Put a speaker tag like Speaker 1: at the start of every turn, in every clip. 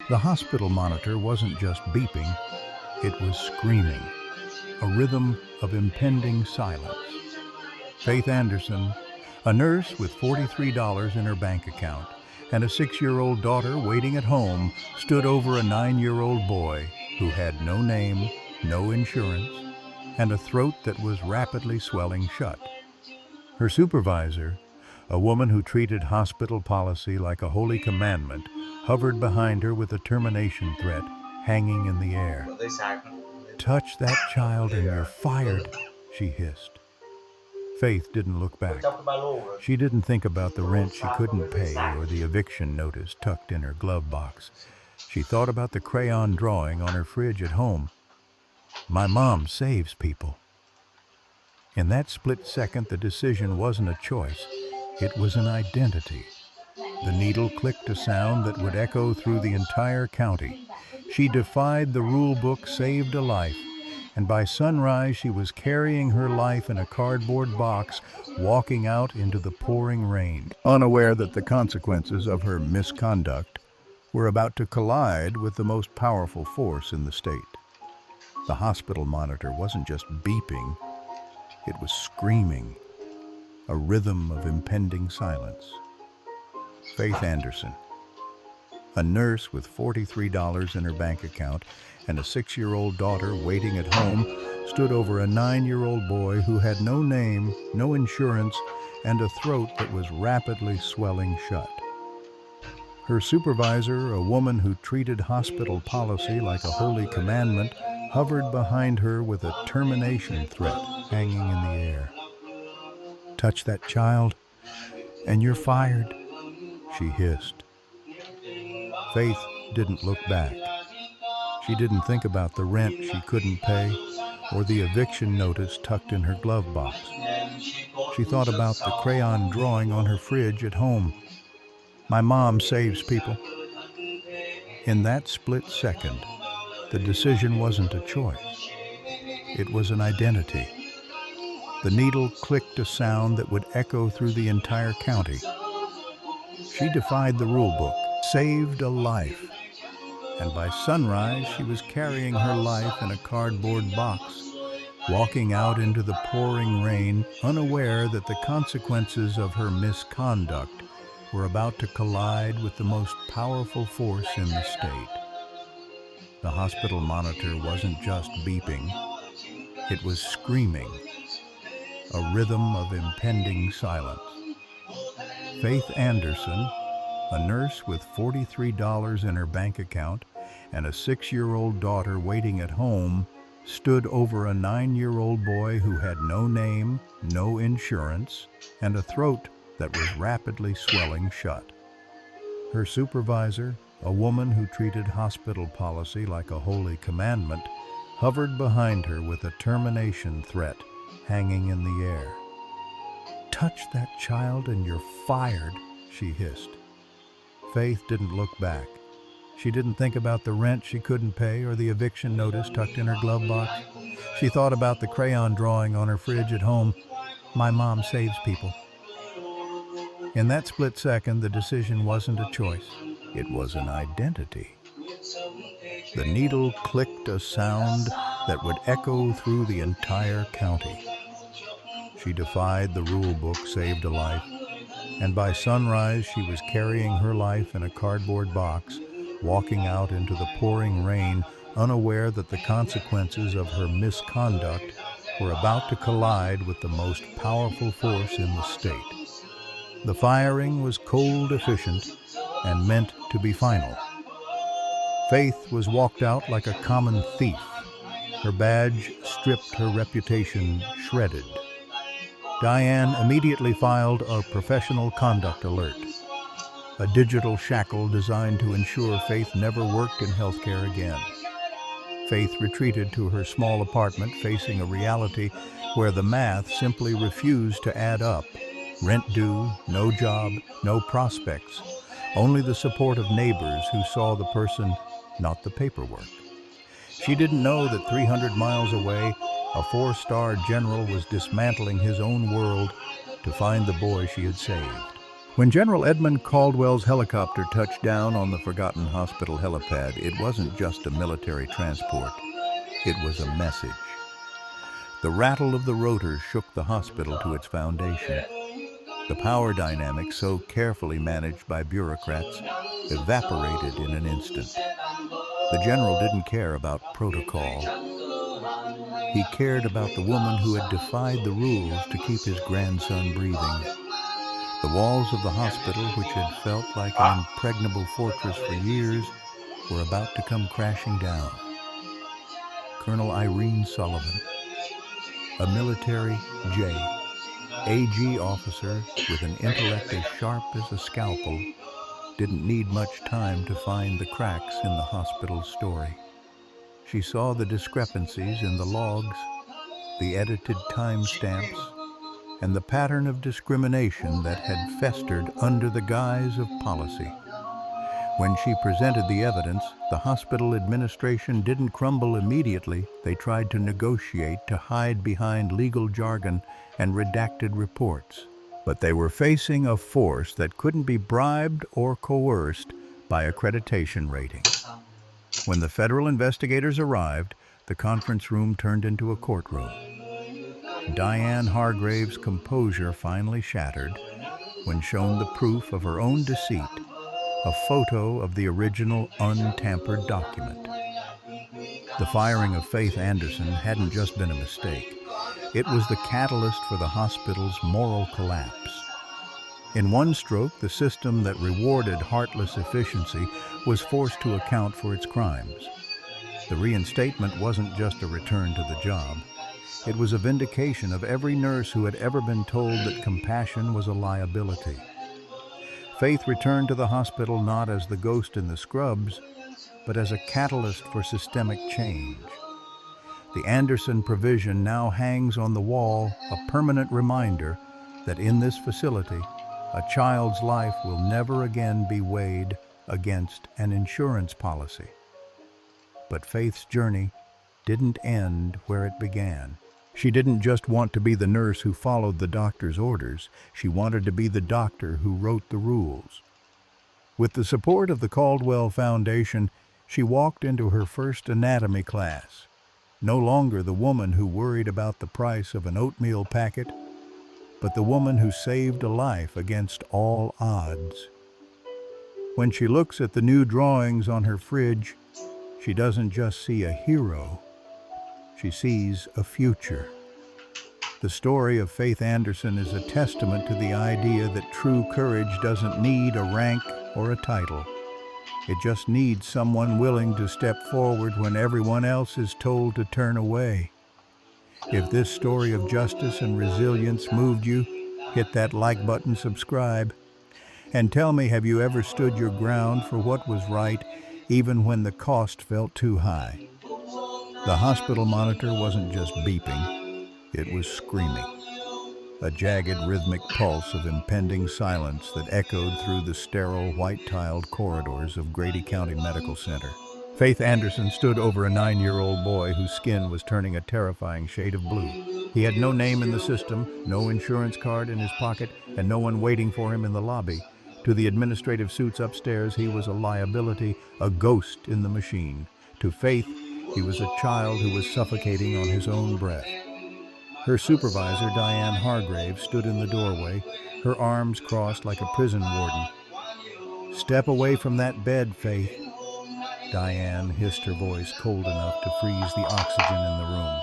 Speaker 1: The hospital monitor wasn't just beeping, it was screaming, a rhythm of impending silence. Faith Anderson, a nurse with $43 in her bank account and a 6-year-old daughter waiting at home, stood over a 9-year-old boy who had no name, no insurance, and a throat that was rapidly swelling shut. Her supervisor, a woman who treated hospital policy like a holy commandment, hovered behind her with a termination threat hanging in the air. "Touch that child and you're fired," she hissed. Faith didn't look back. She didn't think about the rent she couldn't pay or the eviction notice tucked in her glove box. She thought about the crayon drawing on her fridge at home. "My mom saves people." In that split second, the decision wasn't a choice. It was an identity. The needle clicked a sound that would echo through the entire county. She defied the rule book, saved a life, and by sunrise she was carrying her life in a cardboard box, walking out into the pouring rain, unaware that the consequences of her misconduct were about to collide with the most powerful force in the state. The hospital monitor wasn't just beeping, it was screaming, a rhythm of impending silence. Faith Anderson, a nurse with $43 in her bank account and a 6-year-old daughter waiting at home, stood over a 9-year-old boy who had no name, no insurance, and a throat that was rapidly swelling shut. Her supervisor, a woman who treated hospital policy like a holy commandment, hovered behind her with a termination threat hanging in the air. "Touch that child, and you're fired," she hissed. Faith didn't look back. She didn't think about the rent she couldn't pay or the eviction notice tucked in her glove box. She thought about the crayon drawing on her fridge at home. "My mom saves people." In that split second, the decision wasn't a choice. It was an identity. The needle clicked a sound that would echo through the entire county. She defied the rule book, saved a life, and by sunrise she was carrying her life in a cardboard box, walking out into the pouring rain, unaware that the consequences of her misconduct were about to collide with the most powerful force in the state. The hospital monitor wasn't just beeping, it was screaming, a rhythm of impending silence. Faith Anderson, a nurse with $43 in her bank account and a 6-year-old daughter waiting at home, stood over a 9-year-old boy who had no name, no insurance, and a throat that was rapidly swelling shut. Her supervisor, a woman who treated hospital policy like a holy commandment, hovered behind her with a termination threat hanging in the air. "Touch that child and you're fired," she hissed. Faith didn't look back. She didn't think about the rent she couldn't pay or the eviction notice tucked in her glove box. She thought about the crayon drawing on her fridge at home. "My mom saves people." In that split second, the decision wasn't a choice. It was an identity. The needle clicked a sound that would echo through the entire county. She defied the rule book, saved a life, and by sunrise she was carrying her life in a cardboard box, walking out into the pouring rain, unaware that the consequences of her misconduct were about to collide with the most powerful force in the state. The firing was cold, efficient, and meant to be final. Faith was walked out like a common thief. Her badge stripped, her reputation shredded. Diane immediately filed a professional conduct alert, a digital shackle designed to ensure Faith never worked in healthcare again. Faith retreated to her small apartment, facing a reality where the math simply refused to add up. Rent due, no job, no prospects, only the support of neighbors who saw the person, not the paperwork. She didn't know that 300 miles away, a 4-star general was dismantling his own world to find the boy she had saved. When General Edmund Caldwell's helicopter touched down on the forgotten hospital helipad, it wasn't just a military transport. It was a message. The rattle of the rotors shook the hospital to its foundation. The power dynamics, so carefully managed by bureaucrats, evaporated in an instant. The general didn't care about protocol. He cared about the woman who had defied the rules to keep his grandson breathing. The walls of the hospital, which had felt like an impregnable fortress for years, were about to come crashing down. Colonel Irene Sullivan, a military AG officer with an intellect as sharp as a scalpel, didn't need much time to find the cracks in the hospital's story. She saw the discrepancies in the logs, the edited timestamps, and the pattern of discrimination that had festered under the guise of policy. When she presented the evidence, the hospital administration didn't crumble immediately. They tried to negotiate to hide behind legal jargon and redacted reports. But they were facing a force that couldn't be bribed or coerced by accreditation ratings. When the federal investigators arrived, the conference room turned into a courtroom. Diane Hargrave's composure finally shattered when shown the proof of her own deceit, a photo of the original untampered document. The firing of Faith Anderson hadn't just been a mistake. It was the catalyst for the hospital's moral collapse. In one stroke, the system that rewarded heartless efficiency was forced to account for its crimes. The reinstatement wasn't just a return to the job. It was a vindication of every nurse who had ever been told that compassion was a liability. Faith returned to the hospital not as the ghost in the scrubs, but as a catalyst for systemic change. The Anderson provision now hangs on the wall, a permanent reminder that in this facility, a child's life will never again be weighed against an insurance policy. But Faith's journey didn't end where it began. She didn't just want to be the nurse who followed the doctor's orders. She wanted to be the doctor who wrote the rules. With the support of the Caldwell Foundation, she walked into her first anatomy class. No longer the woman who worried about the price of an oatmeal packet, but the woman who saved a life against all odds. When she looks at the new drawings on her fridge, she doesn't just see a hero, she sees a future. The story of Faith Anderson is a testament to the idea that true courage doesn't need a rank or a title. It just needs someone willing to step forward when everyone else is told to turn away. If this story of justice and resilience moved you, hit that like button, subscribe, and tell me, have you ever stood your ground for what was right, even when the cost felt too high? The hospital monitor wasn't just beeping, it was screaming. A jagged rhythmic pulse of impending silence that echoed through the sterile, white-tiled corridors of Grady County Medical Center. Faith Anderson stood over a 9-year-old boy whose skin was turning a terrifying shade of blue. He had no name in the system, no insurance card in his pocket, and no one waiting for him in the lobby. To the administrative suits upstairs, he was a liability, a ghost in the machine. To Faith, he was a child who was suffocating on his own breath. Her supervisor, Diane Hargrave, stood in the doorway, her arms crossed like a prison warden. "Step away from that bed, Faith." Diane hissed, her voice cold enough to freeze the oxygen in the room.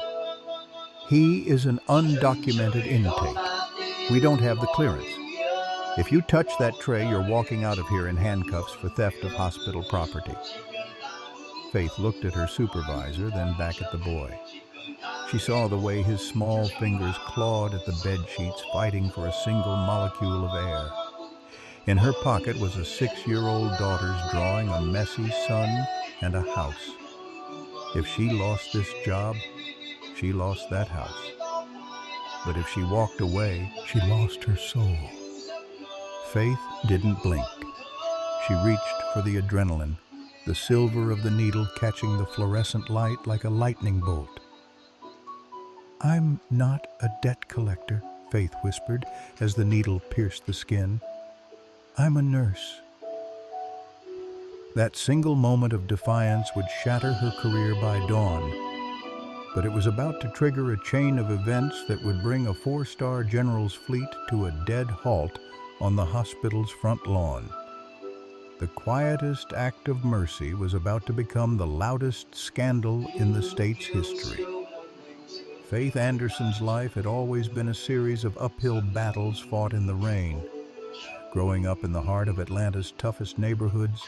Speaker 1: "He is an undocumented intake. We don't have the clearance. If you touch that tray, you're walking out of here in handcuffs for theft of hospital property." Faith looked at her supervisor, then back at the boy. She saw the way his small fingers clawed at the bed sheets, fighting for a single molecule of air. In her pocket was a 6-year-old daughter's drawing, a messy son, and a house. If she lost this job, she lost that house. But if she walked away, she lost her soul. Faith didn't blink. She reached for the adrenaline, the silver of the needle catching the fluorescent light like a lightning bolt. "I'm not a debt collector," Faith whispered as the needle pierced the skin. I'm a nurse. That single moment of defiance would shatter her career by dawn, but it was about to trigger a chain of events that would bring a four-star general's fleet to a dead halt on the hospital's front lawn. The quietest act of mercy was about to become the loudest scandal in the state's history. Faith Anderson's life had always been a series of uphill battles fought in the rain. Growing up in the heart of Atlanta's toughest neighborhoods,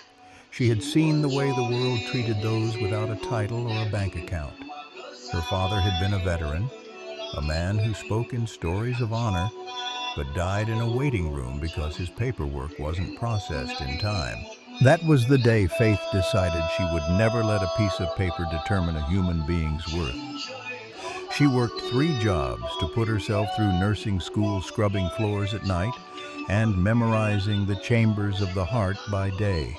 Speaker 1: she had seen the way the world treated those without a title or a bank account. Her father had been a veteran, a man who spoke in stories of honor, but died in a waiting room because his paperwork wasn't processed in time. That was the day Faith decided she would never let a piece of paper determine a human being's worth. She worked 3 jobs to put herself through nursing school, scrubbing floors at night and memorizing the chambers of the heart by day.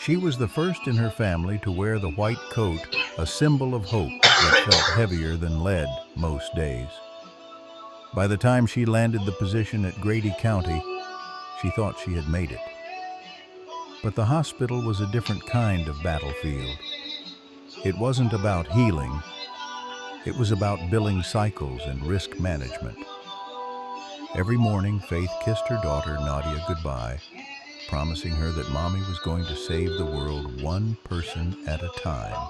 Speaker 1: She was the first in her family to wear the white coat, a symbol of hope that felt heavier than lead most days. By the time she landed the position at Grady County, she thought she had made it. But the hospital was a different kind of battlefield. It wasn't about healing. It was about billing cycles and risk management. Every morning, Faith kissed her daughter, Nadia, goodbye, promising her that Mommy was going to save the world one person at a time.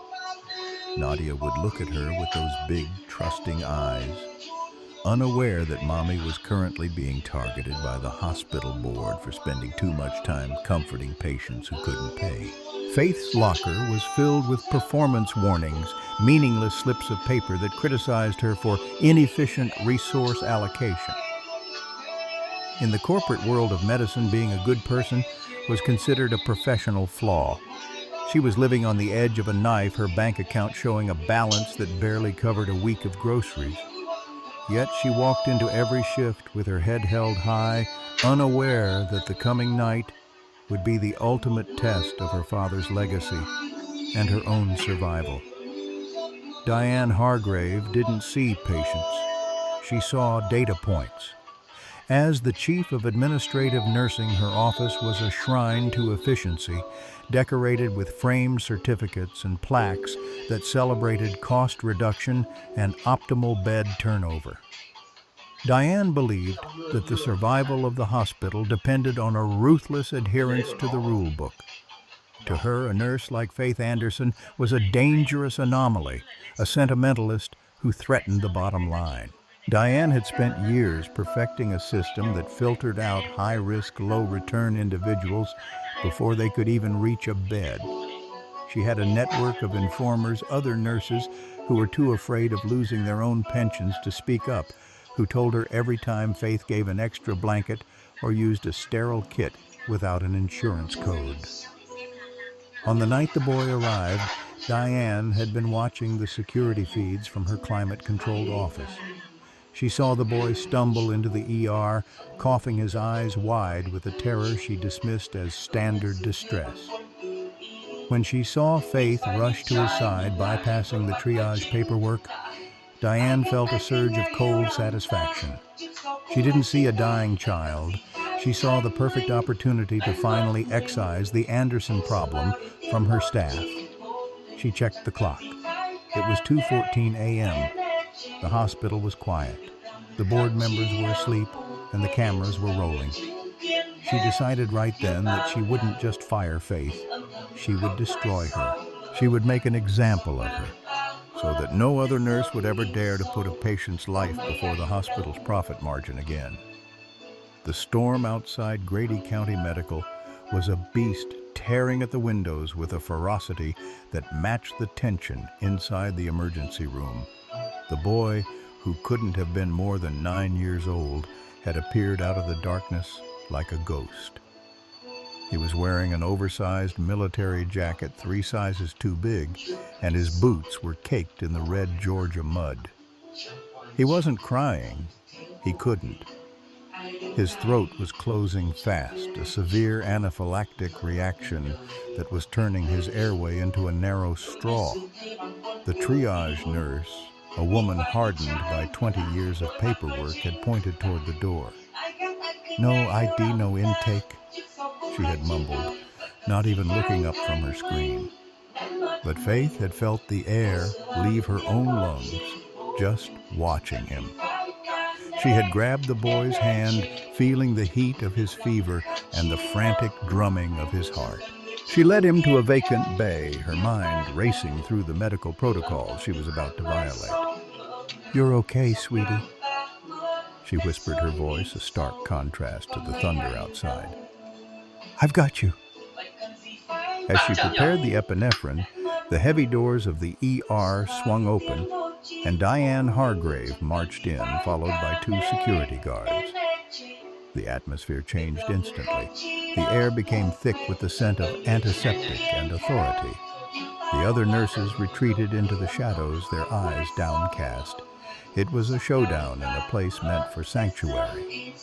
Speaker 1: Nadia would look at her with those big, trusting eyes, unaware that Mommy was currently being targeted by the hospital board for spending too much time comforting patients who couldn't pay. Faith's locker was filled with performance warnings, meaningless slips of paper that criticized her for inefficient resource allocation. In the corporate world of medicine, being a good person was considered a professional flaw. She was living on the edge of a knife, her bank account showing a balance that barely covered a week of groceries. Yet she walked into every shift with her head held high, unaware that the coming night would be the ultimate test of her father's legacy and her own survival. Diane Hargrave didn't see patients. She saw data points. As the chief of administrative nursing, her office was a shrine to efficiency, decorated with framed certificates and plaques that celebrated cost reduction and optimal bed turnover. Diane believed that the survival of the hospital depended on a ruthless adherence to the rule book. To her, a nurse like Faith Anderson was a dangerous anomaly, a sentimentalist who threatened the bottom line. Diane had spent years perfecting a system that filtered out high-risk, low-return individuals before they could even reach a bed. She had a network of informers, other nurses who were too afraid of losing their own pensions to speak up, who told her every time Faith gave an extra blanket or used a sterile kit without an insurance code. On the night the boy arrived, Diane had been watching the security feeds from her climate-controlled office. She saw the boy stumble into the ER, coughing his eyes wide with a terror she dismissed as standard distress. When she saw Faith rush to his side, bypassing the triage paperwork, Diane felt a surge of cold satisfaction. She didn't see a dying child. She saw the perfect opportunity to finally excise the Anderson problem from her staff. She checked the clock. It was 2:14 a.m. The hospital was quiet. The board members were asleep, and the cameras were rolling. She decided right then that she wouldn't just fire Faith. She would destroy her. She would make an example of her, so that no other nurse would ever dare to put a patient's life before the hospital's profit margin again. The storm outside Grady County Medical was a beast tearing at the windows with a ferocity that matched the tension inside the emergency room. The boy, who couldn't have been more than 9 years old, had appeared out of the darkness like a ghost. He was wearing an oversized military jacket 3 sizes too big, and his boots were caked in the red Georgia mud. He wasn't crying. He couldn't. His throat was closing fast, a severe anaphylactic reaction that was turning his airway into a narrow straw. The triage nurse, a woman hardened by 20 years of paperwork, had pointed toward the door. "No ID, no intake. she had mumbled, not even looking up from her screen. But Faith had felt the air leave her own lungs, just watching him. She had grabbed the boy's hand, feeling the heat of his fever and the frantic drumming of his heart. She led him to a vacant bay, her mind racing through the medical protocols she was about to violate. "You're okay, sweetie," she whispered, her voice a stark contrast to the thunder outside. "I've got you." As she prepared the epinephrine, the heavy doors of the ER swung open, and Diane Hargrave marched in, followed by 2 security guards. The atmosphere changed instantly. The air became thick with the scent of antiseptic and authority. The other nurses retreated into the shadows, their eyes downcast. It was a showdown in a place meant for sanctuary.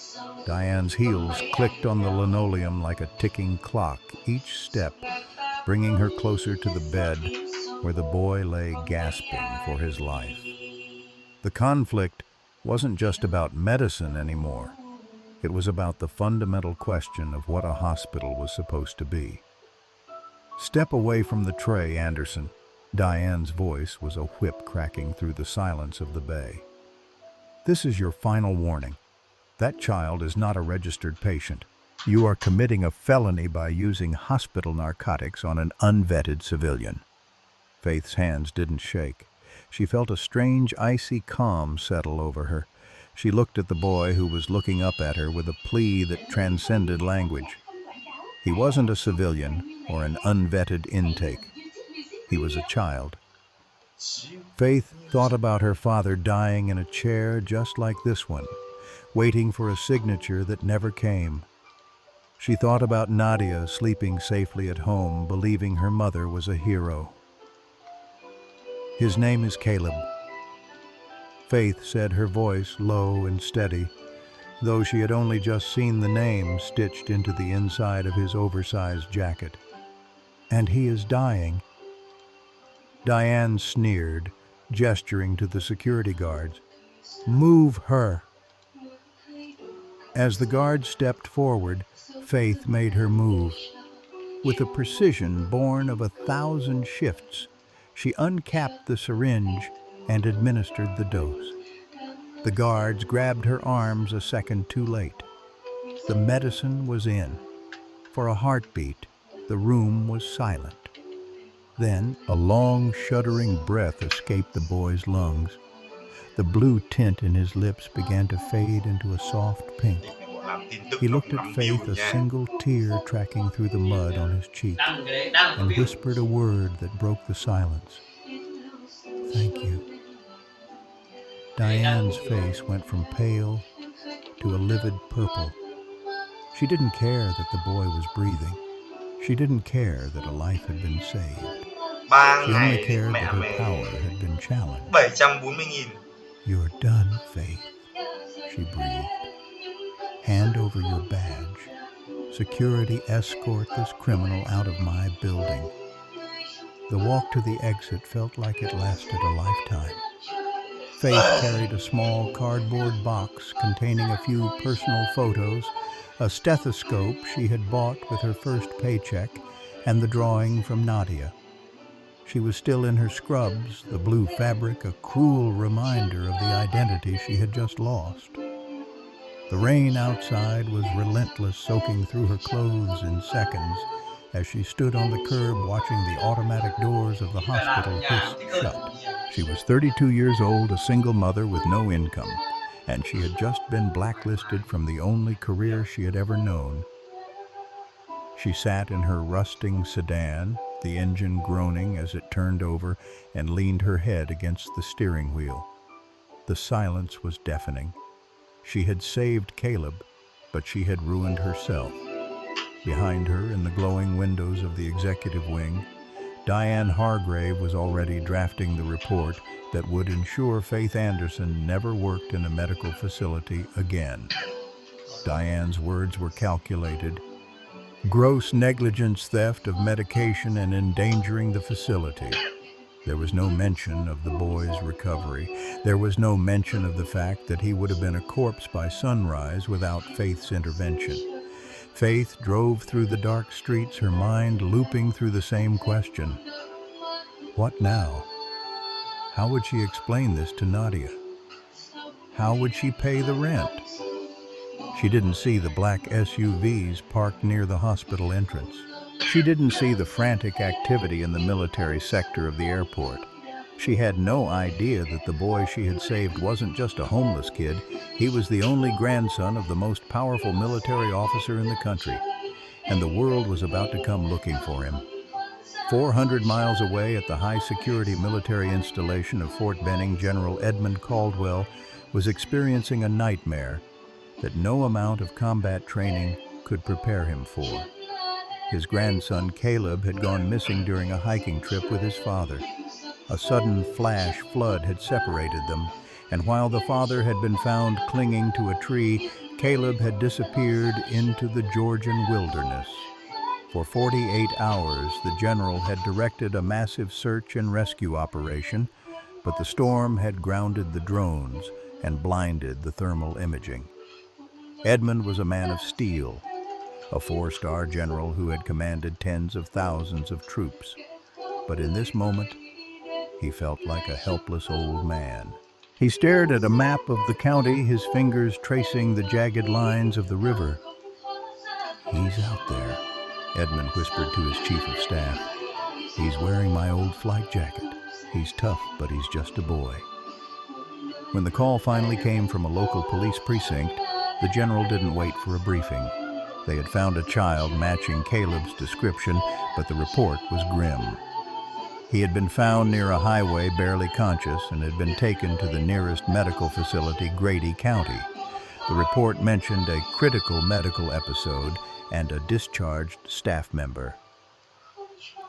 Speaker 1: Diane's heels clicked on the linoleum like a ticking clock, each step bringing her closer to the bed where the boy lay gasping for his life. The conflict wasn't just about medicine anymore. It was about the fundamental question of what a hospital was supposed to be. "Step away from the tray, Anderson." Diane's voice was a whip cracking through the silence of the bay. "This is your final warning. That child is not a registered patient. You are committing a felony by using hospital narcotics on an unvetted civilian." Faith's hands didn't shake. She felt a strange, icy calm settle over her. She looked at the boy, who was looking up at her with a plea that transcended language. He wasn't a civilian or an unvetted intake. He was a child. Faith thought about her father dying in a chair just like this one, waiting for a signature that never came. She thought about Nadia sleeping safely at home, believing her mother was a hero. "His name is Caleb," Faith said, her voice low and steady, though she had only just seen the name stitched into the inside of his oversized jacket. "And he is dying." Diane sneered, gesturing to the security guards. "Move her." As the guards stepped forward, Faith made her move. With a precision born of 1,000 shifts, she uncapped the syringe and administered the dose. The guards grabbed her arms a second too late. The medicine was in. For a heartbeat, the room was silent. Then a long, shuddering breath escaped the boy's lungs. The blue tint in his lips began to fade into a soft pink. He looked at Faith, a single tear tracking through the mud on his cheek, and whispered a word that broke the silence. "Thank you." Diane's face went from pale to a livid purple. She didn't care that the boy was breathing. She didn't care that a life had been saved. She only cared that her power had been challenged. "You're done, Faith," she breathed. "Hand over your badge. Security, escort this criminal out of my building." The walk to the exit felt like it lasted a lifetime. Faith carried a small cardboard box containing a few personal photos, a stethoscope she had bought with her first paycheck, and the drawing from Nadia. She was still in her scrubs, the blue fabric a cruel reminder of the identity she had just lost. The rain outside was relentless, soaking through her clothes in seconds as she stood on the curb watching the automatic doors of the hospital hiss shut. She was 32 years old, a single mother with no income, and she had just been blacklisted from the only career she had ever known. She sat in her rusting sedan, the engine groaning as it turned over, and leaned her head against the steering wheel. The silence was deafening. She had saved Caleb, but she had ruined herself. Behind her, in the glowing windows of the executive wing, Diane Hargrave was already drafting the report that would ensure Faith Anderson never worked in a medical facility again. Diane's words were calculated. Gross negligence, theft of medication, and endangering the facility. There was no mention of the boy's recovery. There was no mention of the fact that he would have been a corpse by sunrise without Faith's intervention. Faith drove through the dark streets, her mind looping through the same question. What now? How would she explain this to Nadia? How would she pay the rent? She didn't see the black SUVs parked near the hospital entrance. She didn't see the frantic activity in the military sector of the airport. She had no idea that the boy she had saved wasn't just a homeless kid. He was the only grandson of the most powerful military officer in the country, and the world was about to come looking for him. 400 miles away at the high-security military installation of Fort Benning, General Edmund Caldwell was experiencing a nightmare that no amount of combat training could prepare him for. His grandson, Caleb, had gone missing during a hiking trip with his father. A sudden flash flood had separated them, and while the father had been found clinging to a tree, Caleb had disappeared into the Georgian wilderness. For 48 hours, the general had directed a massive search and rescue operation, but the storm had grounded the drones and blinded the thermal imaging. Edmund was a man of steel, a 4-star general who had commanded tens of thousands of troops. But in this moment, he felt like a helpless old man. He stared at a map of the county, his fingers tracing the jagged lines of the river. "He's out there," Edmund whispered to his chief of staff. "He's wearing my old flight jacket. He's tough, but he's just a boy." When the call finally came from a local police precinct, the general didn't wait for a briefing. They had found a child matching Caleb's description, but the report was grim. He had been found near a highway, barely conscious, and had been taken to the nearest medical facility, Grady County. The report mentioned a critical medical episode and a discharged staff member.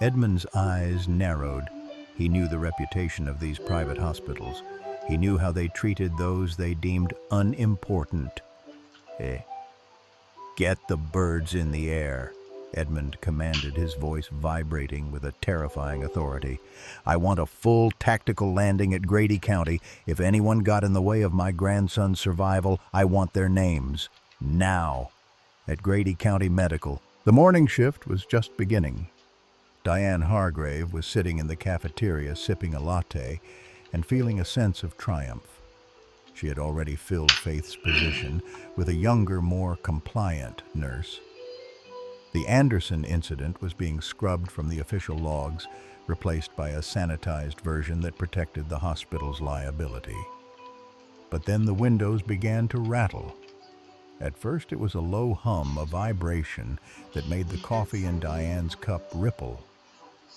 Speaker 1: Edmund's eyes narrowed. He knew the reputation of these private hospitals. He knew how they treated those they deemed unimportant. "Get the birds in the air," Edmund commanded, his voice vibrating with a terrifying authority. "I want a full tactical landing at Grady County. If anyone got in the way of my grandson's survival, I want their names. Now." At Grady County Medical, the morning shift was just beginning. Diane Hargrave was sitting in the cafeteria sipping a latte and feeling a sense of triumph. She had already filled Faith's position with a younger, more compliant nurse. The Anderson incident was being scrubbed from the official logs, replaced by a sanitized version that protected the hospital's liability. But then the windows began to rattle. At first it was a low hum, a vibration that made the coffee in Diane's cup ripple.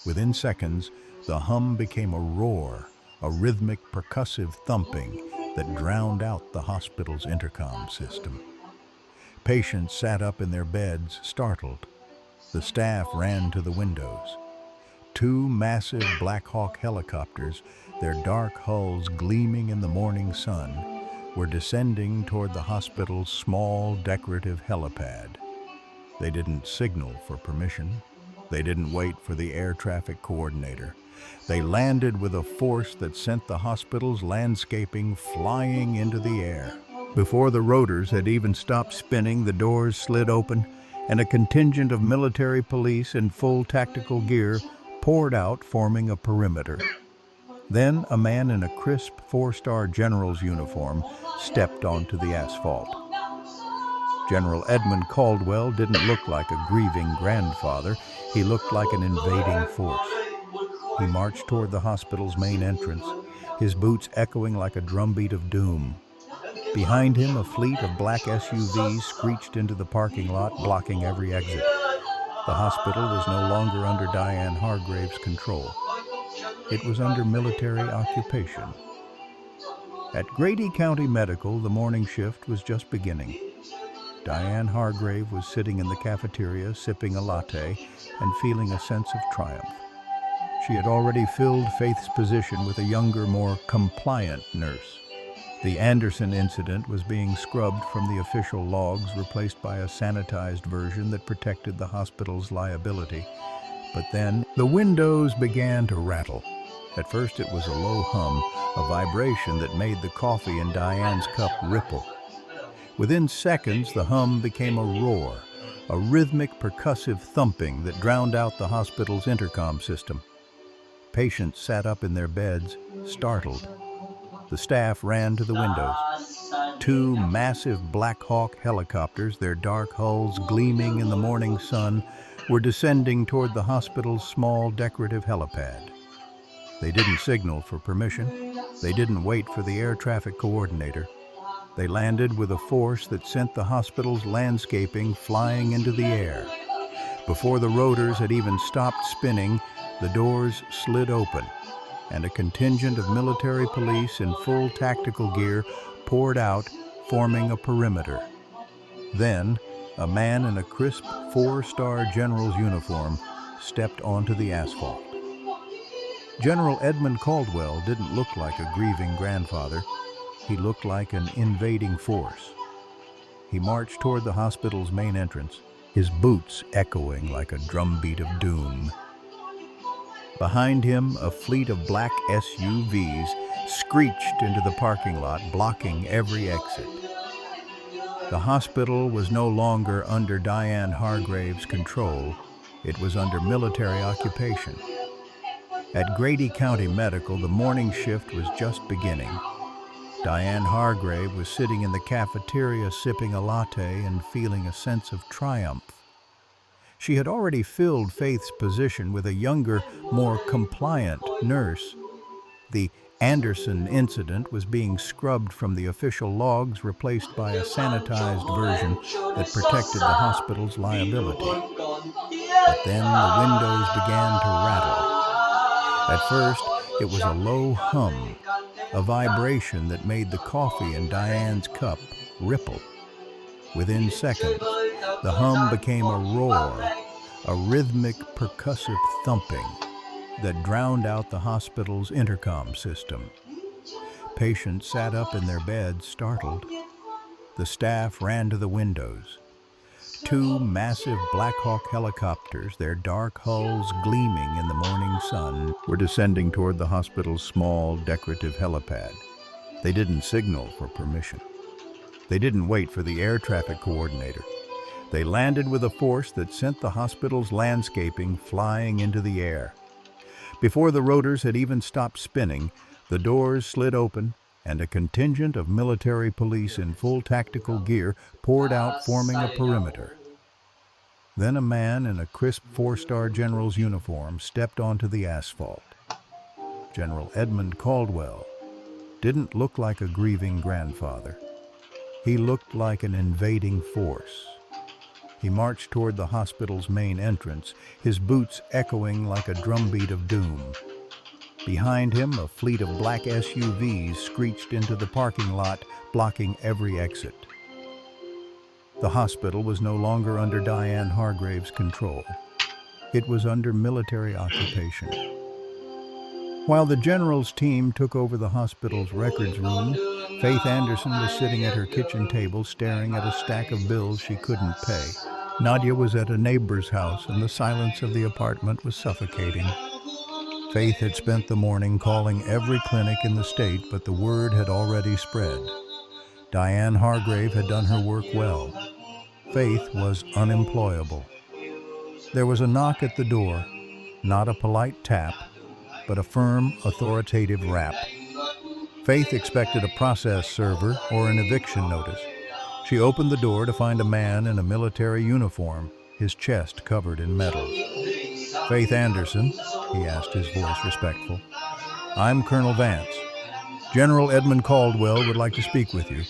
Speaker 1: Within seconds, the hum became a roar, a rhythmic, percussive thumping that drowned out the hospital's intercom system. Patients sat up in their beds, startled. The staff ran to the windows. 2 massive Black Hawk helicopters, their dark hulls gleaming in the morning sun, were descending toward the hospital's small, decorative helipad. They didn't signal for permission. They didn't wait for the air traffic coordinator. They landed with a force that sent the hospital's landscaping flying into the air. Before the rotors had even stopped spinning, the doors slid open, and a contingent of military police in full tactical gear poured out, forming a perimeter. Then a man in a crisp 4-star general's uniform stepped onto the asphalt. General Edmund Caldwell didn't look like a grieving grandfather. He looked like an invading force. He marched toward the hospital's main entrance, his boots echoing like a drumbeat of doom. Behind him, a fleet of black SUVs screeched into the parking lot, blocking every exit. The hospital was no longer under Diane Hargrave's control. It was under military occupation. At Grady County Medical, the morning shift was just beginning. Diane Hargrave was sitting in the cafeteria, sipping a latte and feeling a sense of triumph. She had already filled Faith's position with a younger, more compliant nurse. The Anderson incident was being scrubbed from the official logs, replaced by a sanitized version that protected the hospital's liability. But then, the windows began to rattle. At first it was a low hum, a vibration that made the coffee in Diane's cup ripple. Within seconds, the hum became a roar, a rhythmic percussive thumping that drowned out the hospital's intercom system. Patients sat up in their beds, startled. The staff ran to the windows. Two massive Black Hawk helicopters, their dark hulls gleaming in the morning sun, were descending toward the hospital's small decorative helipad. They didn't signal for permission. They didn't wait for the air traffic coordinator. They landed with a force that sent the hospital's landscaping flying into the air. Before the rotors had even stopped spinning, the doors slid open, and a contingent of military police in full tactical gear poured out, forming a perimeter. Then, a man in a crisp four-star general's uniform stepped onto the asphalt. General Edmund Caldwell didn't look like a grieving grandfather. He looked like an invading force. He marched toward the hospital's main entrance, his boots echoing like a drumbeat of doom. Behind him, a fleet of black SUVs screeched into the parking lot, blocking every exit. The hospital was no longer under Diane Hargrave's control. It was under military occupation. At Grady County Medical, the morning shift was just beginning. Diane Hargrave was sitting in the cafeteria sipping a latte and feeling a sense of triumph. She had already filled Faith's position with a younger, more compliant nurse. The Anderson incident was being scrubbed from the official logs, replaced by a sanitized version that protected the hospital's liability. But then the windows began to rattle. At first, it was a low hum, a vibration that made the coffee in Diane's cup ripple. Within seconds, the hum became a roar, a rhythmic, percussive thumping that drowned out the hospital's intercom system. Patients sat up in their beds, startled. The staff ran to the windows. Two massive Black Hawk helicopters, their dark hulls gleaming in the morning sun, were descending toward the hospital's small, decorative helipad. They didn't signal for permission. They didn't wait for the air traffic coordinator. They landed with a force that sent the hospital's landscaping flying into the air. Before the rotors had even stopped spinning, the doors slid open, and a contingent of military police in full tactical gear poured out, forming a perimeter. Then a man in a crisp four-star general's uniform stepped onto the asphalt. General Edmund Caldwell didn't look like a grieving grandfather. He looked like an invading force. He marched toward the hospital's main entrance, his boots echoing like a drumbeat of doom. Behind him, a fleet of black SUVs screeched into the parking lot, blocking every exit. The hospital was no longer under Diane Hargrave's control. It was under military occupation. While the general's team took over the hospital's records room, Faith Anderson was sitting at her kitchen table staring at a stack of bills she couldn't pay. Nadia was at a neighbor's house, and the silence of the apartment was suffocating. Faith had spent the morning calling every clinic in the state, but the word had already spread. Diane Hargrave had done her work well. Faith was unemployable. There was a knock at the door, not a polite tap, but a firm, authoritative rap. Faith expected a process server or an eviction notice. She opened the door to find a man in a military uniform, his chest covered in medals. "Faith Anderson," he asked, his voice respectful. "I'm Colonel Vance. General Edmund Caldwell would like to speak with you.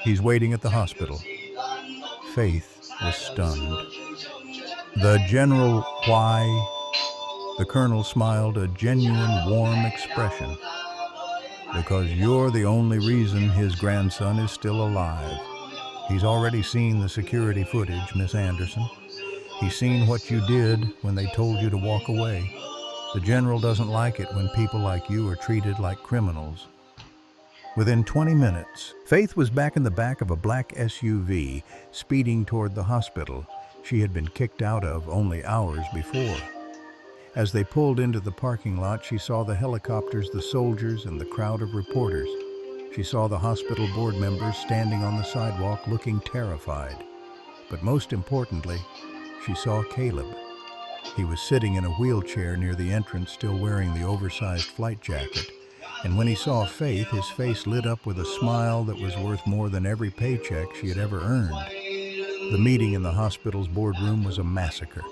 Speaker 1: He's waiting at the hospital." Faith was stunned. "The General, why?" The colonel smiled a genuine, warm expression. "Because you're the only reason his grandson is still alive. He's already seen the security footage, Miss Anderson. He's seen what you did when they told you to walk away. The general doesn't like it when people like you are treated like criminals." Within 20 minutes, Faith was back in the back of a black SUV, speeding toward the hospital she had been kicked out of only hours before. As they pulled into the parking lot, she saw the helicopters, the soldiers, and the crowd of reporters. She saw the hospital board members standing on the sidewalk looking terrified. But most importantly, she saw Caleb. He was sitting in a wheelchair near the entrance, still wearing the oversized flight jacket. And when he saw Faith, his face lit up with a smile that was worth more than every paycheck she had ever earned. The meeting in the hospital's boardroom was a massacre.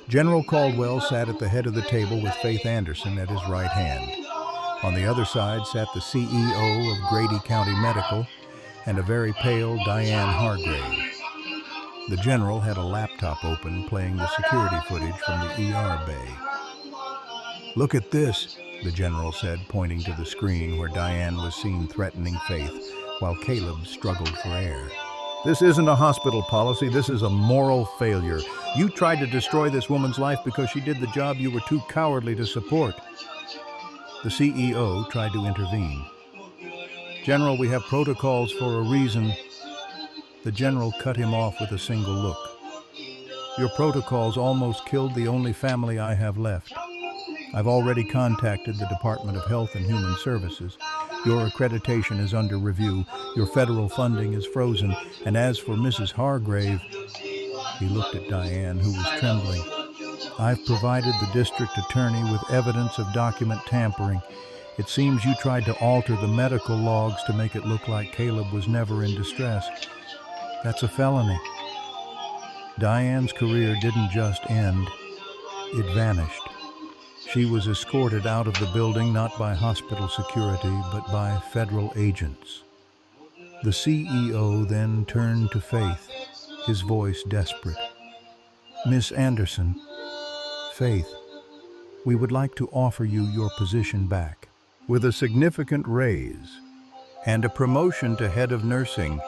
Speaker 1: General Caldwell sat at the head of the table with Faith Anderson at his right hand. On the other side sat the CEO of Grady County Medical and a very pale Diane Hargrave. The general had a laptop open playing the security footage from the ER bay. "Look at this," the general said, pointing to the screen where Diane was seen threatening Faith while Caleb struggled for air. "This isn't a hospital policy, this is a moral failure. You tried to destroy this woman's life because she did the job you were too cowardly to support." The CEO tried to intervene. "General, we have protocols for a reason." The general cut him off with a single look. "Your protocols almost killed the only family I have left. I've already contacted the Department of Health and Human Services. Your accreditation is under review, your federal funding is frozen, and as for Mrs. Hargrave," he looked at Diane, who was trembling, "I've provided the district attorney with evidence of document tampering. It seems you tried to alter the medical logs to make it look like Caleb was never in distress. That's a felony." Diane's career didn't just end, it vanished. She was escorted out of the building not by hospital security, but by federal agents. The CEO then turned to Faith, his voice desperate. "Miss Anderson, Faith, we would like to offer you your position back, with a significant raise and a promotion to head of nursing.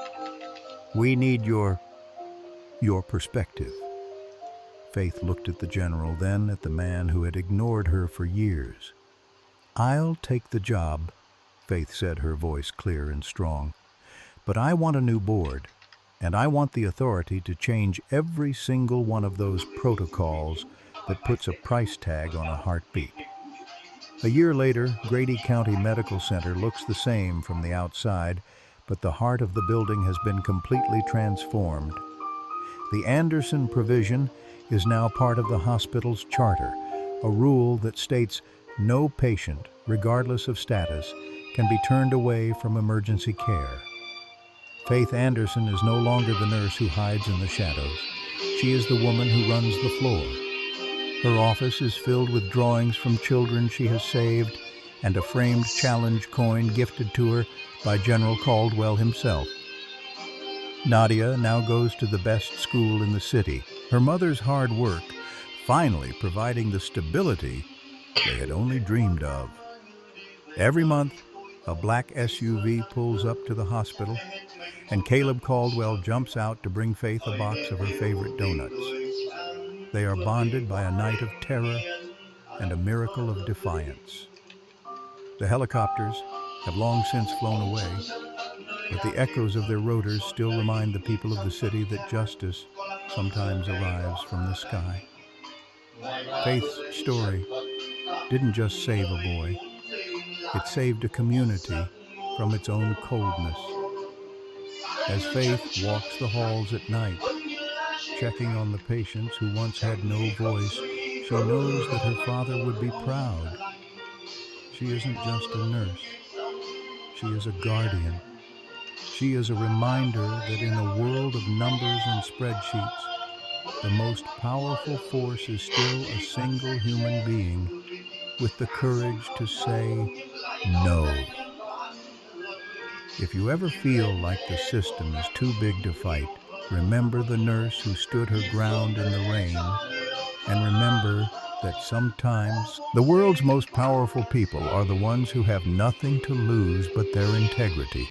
Speaker 1: We need your perspective." Faith looked at the general, then at the man who had ignored her for years. "I'll take the job," Faith said, her voice clear and strong. "But I want a new board, and I want the authority to change every single one of those protocols that puts a price tag on a heartbeat." A year later, Grady County Medical Center looks the same from the outside, but the heart of the building has been completely transformed. The Anderson provision is now part of the hospital's charter, a rule that states no patient, regardless of status, can be turned away from emergency care. Faith Anderson is no longer the nurse who hides in the shadows. She is the woman who runs the floor. Her office is filled with drawings from children she has saved and a framed challenge coin gifted to her by General Caldwell himself. Nadia now goes to the best school in the city, her mother's hard work finally providing the stability they had only dreamed of. Every month, a black SUV pulls up to the hospital, and Caleb Caldwell jumps out to bring Faith a box of her favorite donuts. They are bonded by a night of terror and a miracle of defiance. The helicopters have long since flown away, but the echoes of their rotors still remind the people of the city that justice sometimes arrives from the sky. Faith's story didn't just save a boy, it saved a community from its own coldness. As Faith walks the halls at night, checking on the patients who once had no voice, she knows that her father would be proud. She isn't just a nurse, she is a guardian. She is a reminder that in a world of numbers and spreadsheets, the most powerful force is still a single human being with the courage to say no. If you ever feel like the system is too big to fight, remember the nurse who stood her ground in the rain, and remember that sometimes the world's most powerful people are the ones who have nothing to lose but their integrity.